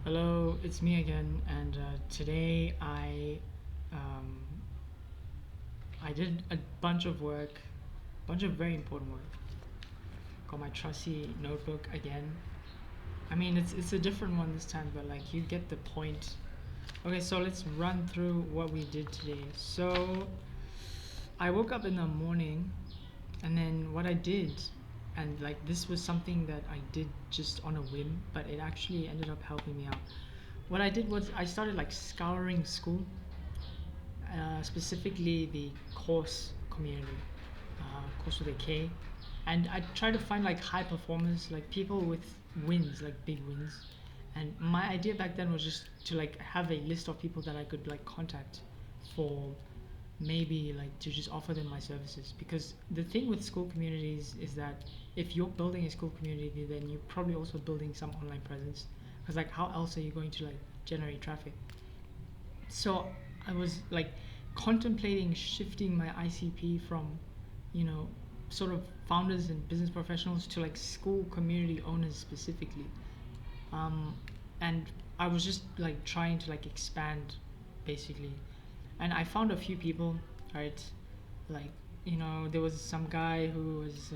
Hello, it's me again, and today um, I did a bunch of work, bunch of very important work. Got my trusty notebook again. I mean, it's a different one this time, but like you get the point. Okay, so let's run through what we did today. So I woke up in the morning, and then what I did, and like this was something that I did just on a whim, but it actually ended up helping me out. What I did was I started like scouring school, specifically the course community, course with a K, and I try to find like high performers, like people with wins, like big wins. And my idea back then was just to like have a list of people that I could like contact for maybe like to just offer them my services, because the thing with school communities is that if you're building a school community, then you're probably also building some online presence, because like how else are you going to like generate traffic? So I was like contemplating shifting my ICP from, you know, sort of founders and business professionals to like school community owners specifically. Um, and I was just like trying to like expand basically. And I found a few people, right? Like, there was some guy who was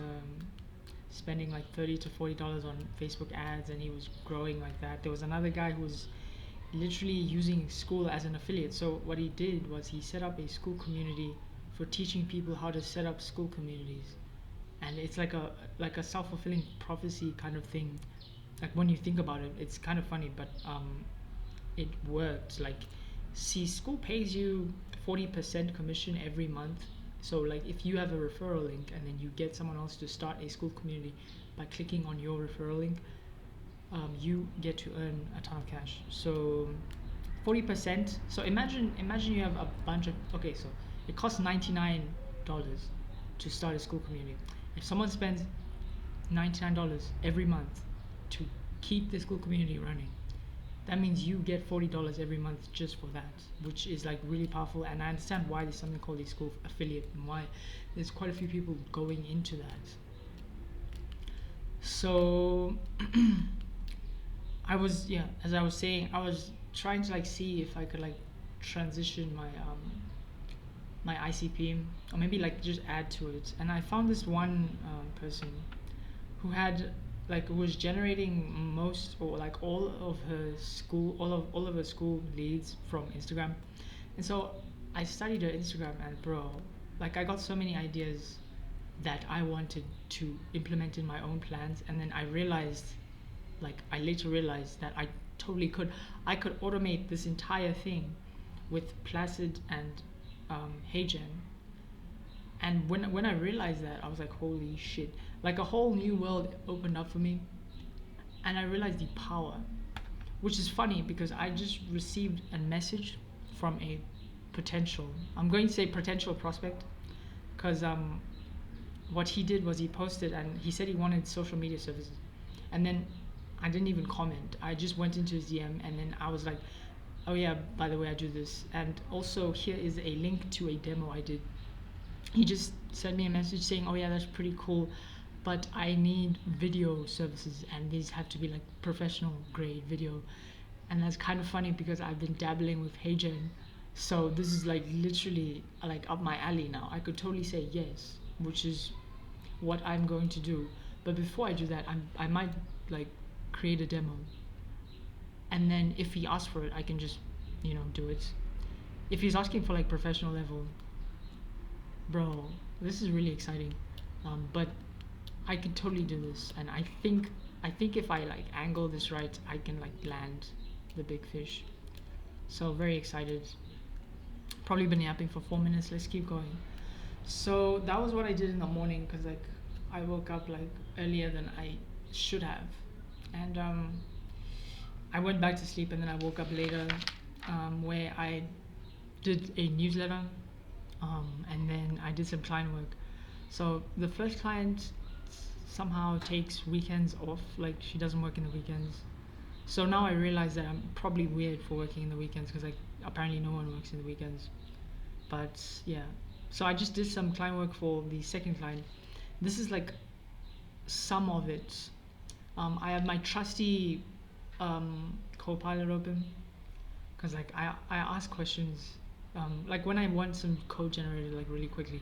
spending like $30 to $40 on Facebook ads, and he was growing like that. There was another guy who was literally using school as an affiliate. So what he did was he set up a school community for teaching people how to set up school communities, and it's like a self-fulfilling prophecy kind of thing. Like when you think about it, it's kind of funny, but it worked. Like, see, school pays you 40% commission every month. So like if you have a referral link and then you get someone else to start a school community by clicking on your referral link, you get to earn a ton of cash. So 40%. So imagine you have a bunch of, okay, so it costs $99 to start a school community. If someone spends $99 every month to keep the school community running, that means you get $40 every month just for that, which is like really powerful. And I understand why there's something called a school affiliate and why there's quite a few people going into that. So as I was saying, I was trying to like see if I could like transition my ICP, or maybe like just add to it. And I found this one person who had like who was generating most, or like all of her school leads from Instagram. And so I studied her Instagram, and bro, like I got so many ideas that I wanted to implement in my own plans. And then I later realized that I could automate this entire thing with Placid and HeyGen. And when I realized that, I was like, holy shit! Like a whole new world opened up for me, and I realized the power. Which is funny because I just received a message from a potential. I'm going to say potential prospect, because what he did was he posted and he said he wanted social media services, and then I didn't even comment. I just went into his DM, and then I was like, oh yeah, by the way, I do this, and also here is a link to a demo I did. He just sent me a message saying, oh yeah, that's pretty cool, but I need video services, and these have to be like professional grade video. And that's kind of funny because I've been dabbling with HeyGen, so this is like literally like up my alley now. I could totally say yes, which is what I'm going to do. But before I do that, I might like create a demo, and then if he asks for it, I can just do it. If he's asking for like professional level, bro, this is really exciting. But I could totally do this, and I think if I like angle this right, I can like land the big fish. So very excited. Probably been yapping for 4 minutes. Let's keep going. So that was what I did in the morning, because like I woke up like earlier than I should have, and I went back to sleep, and then I woke up later, where I did a newsletter, and then I did some client work. So the first client somehow takes weekends off, like she doesn't work in the weekends. So now I realize that I'm probably weird for working in the weekends, because like apparently no one works in the weekends. But yeah, so I just did some client work for the second client. This is like some of it. I have my trusty Copilot open, because like I ask questions, like when I want some code generated like really quickly.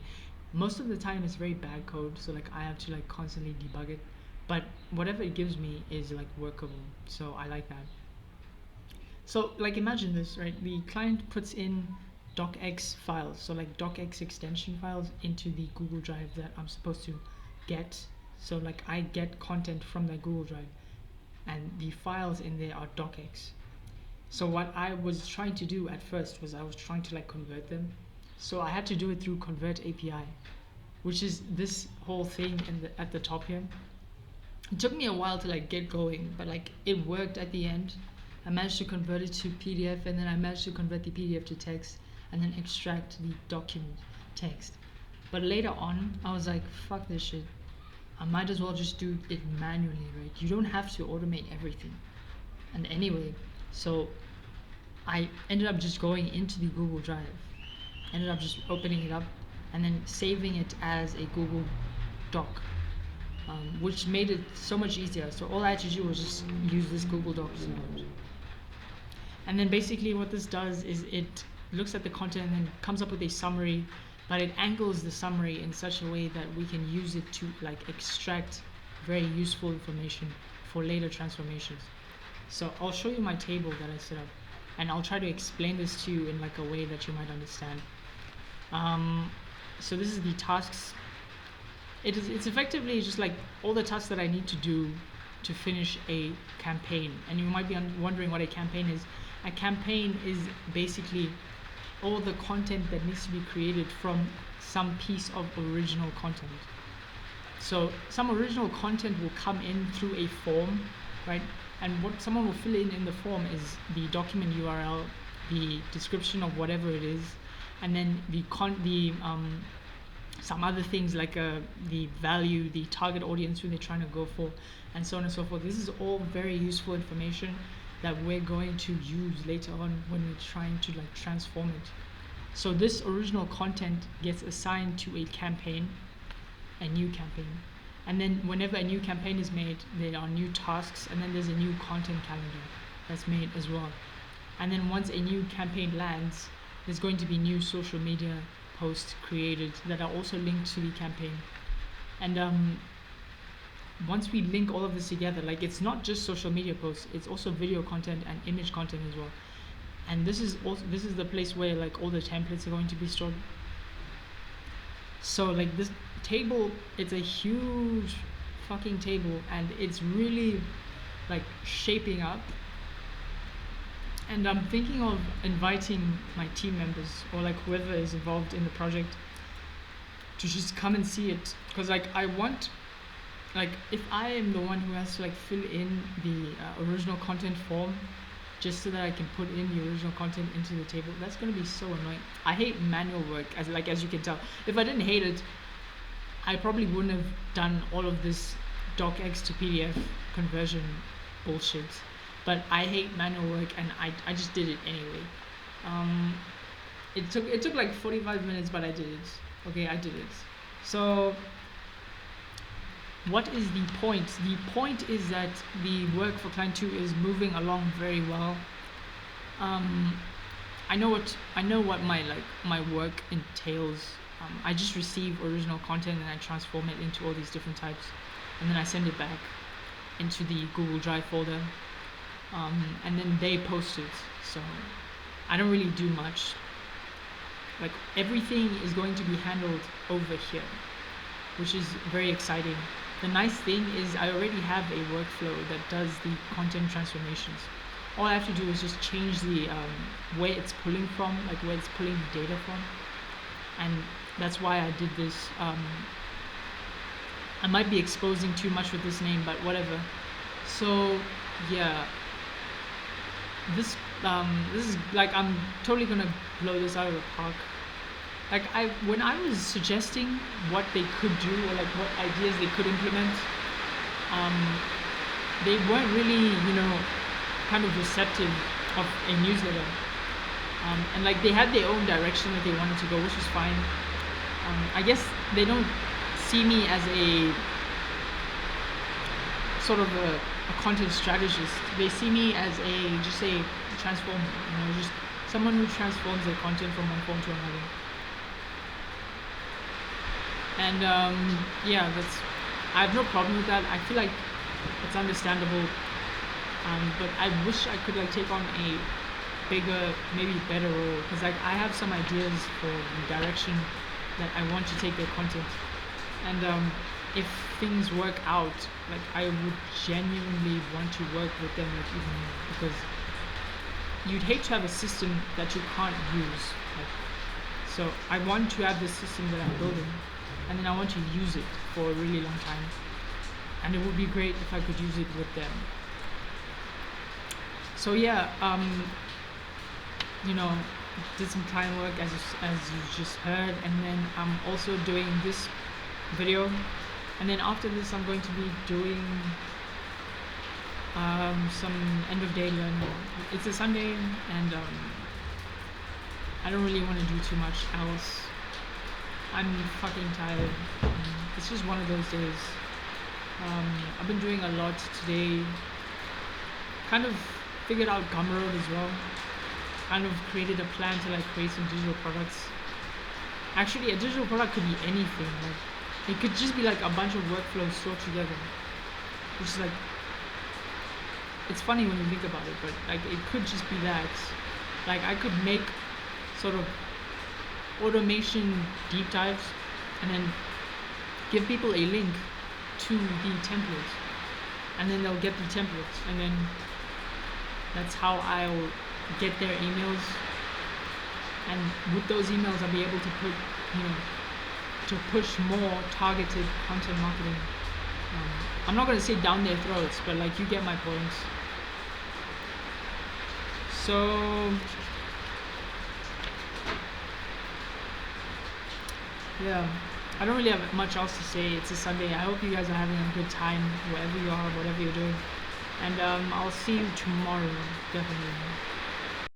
Most of the time it's very bad code, so like I have to like constantly debug it. But whatever it gives me is like workable, so I like that. So like imagine this, right? The client puts in docx files, so like docx extension files into the Google Drive that I'm supposed to get. So like I get content from that Google Drive, and the files in there are docx. So what I was trying to do at first was I was trying to like convert them. So I had to do it through convert API, which is this whole thing at the top here. It took me a while to like get going, but like it worked at the end. I managed to convert it to PDF, and then I managed to convert the PDF to text, and then extract the document text. But later on, I was like, fuck this shit. I might as well just do it manually, right? You don't have to automate everything. And anyway, so I ended up just going into the Google Drive, ended up just opening it up, and then saving it as a Google Doc, which made it so much easier. So all I had to do was just use this Google Docs node. And then basically what this does is it looks at the content and then comes up with a summary, but it angles the summary in such a way that we can use it to like extract very useful information for later transformations. So I'll show you my table that I set up, and I'll try to explain this to you in like a way that you might understand. So this is the tasks. It's effectively just like all the tasks that I need to do to finish a campaign. And you might be wondering what a campaign is. A campaign is basically all the content that needs to be created from some piece of original content. So some original content will come in through a form, right? And what someone will fill in the form is the document URL, the description of whatever it is, and then some other things like the value, the target audience who they're trying to go for, and so on and so forth. This is all very useful information that we're going to use later on when we're trying to like transform it. So this original content gets assigned to a campaign, a new campaign. And then whenever a new campaign is made, there are new tasks, and then there's a new content calendar that's made as well. And then once a new campaign lands, there's going to be new social media posts created that are also linked to the campaign. And once we link all of this together, like it's not just social media posts, it's also video content and image content as well. And this is the place where like all the templates are going to be stored. So like this table, it's a huge fucking table, and it's really like shaping up. And I'm thinking of inviting my team members or like whoever is involved in the project to just come and see it, because like I want, like if I am the one who has to like fill in the original content form just so that I can put in the original content into the table, that's going to be so annoying. I hate manual work, as you can tell. If I didn't hate it, I probably wouldn't have done all of this docx to PDF conversion bullshit. But I hate manual work, and I just did it anyway. It took like 45 minutes, but I did it. Okay, I did it. So what is the point? The point is that the work for client 2 is moving along very well. I know what my work entails. I just receive original content and I transform it into all these different types, and then I send it back into the Google Drive folder, and then they post it. So I don't really do much. Like everything is going to be handled over here, which is very exciting. The nice thing is I already have a workflow that does the content transformations. All I have to do is just change the where it's pulling from, like where it's pulling the data from, and that's why I did this. I might be exposing too much with this name, but whatever. So yeah, this is like, I'm totally gonna blow this out of the park. Like when I was suggesting what they could do or like what ideas they could implement, they weren't really, kind of receptive of a newsletter. And like they had their own direction that they wanted to go, which was fine. I guess they don't see me as a sort of a a content strategist. They see me as a transformer, just someone who transforms their content from one form to another. And yeah, I have no problem with that. I feel like it's understandable, but I wish I could like take on a bigger, maybe better role, because like I have some ideas for the direction that I want to take their content, and if things work out, like I would genuinely want to work with them like even more, because you'd hate to have a system that you can't use. Like, so I want to have this system that I'm building, and then I want to use it for a really long time, and it would be great if I could use it with them. So yeah, did some client work as you just heard, and then I'm also doing this video, and then after this I'm going to be doing some end of day learning. It's a Sunday, and I don't really want to do too much else. I'm fucking tired. It's just one of those days. I've been doing a lot today. Kind of figured out Gumroad as well. Kind of created a plan to like create some digital products. Actually, a digital product could be anything. Like, it could just be like a bunch of workflows stored together, which is like, it's funny when you think about it, but like it could just be that. Like I could make sort of automation deep dives, and then give people a link to the template, and then they'll get the template, and then that's how I'll get their emails, and with those emails I'll be able to put, to push more targeted content marketing. I'm not going to say down their throats, but like you get my point. So yeah, I don't really have much else to say. It's a Sunday. I hope you guys are having a good time wherever you are, whatever you're doing, and I'll see you tomorrow, definitely.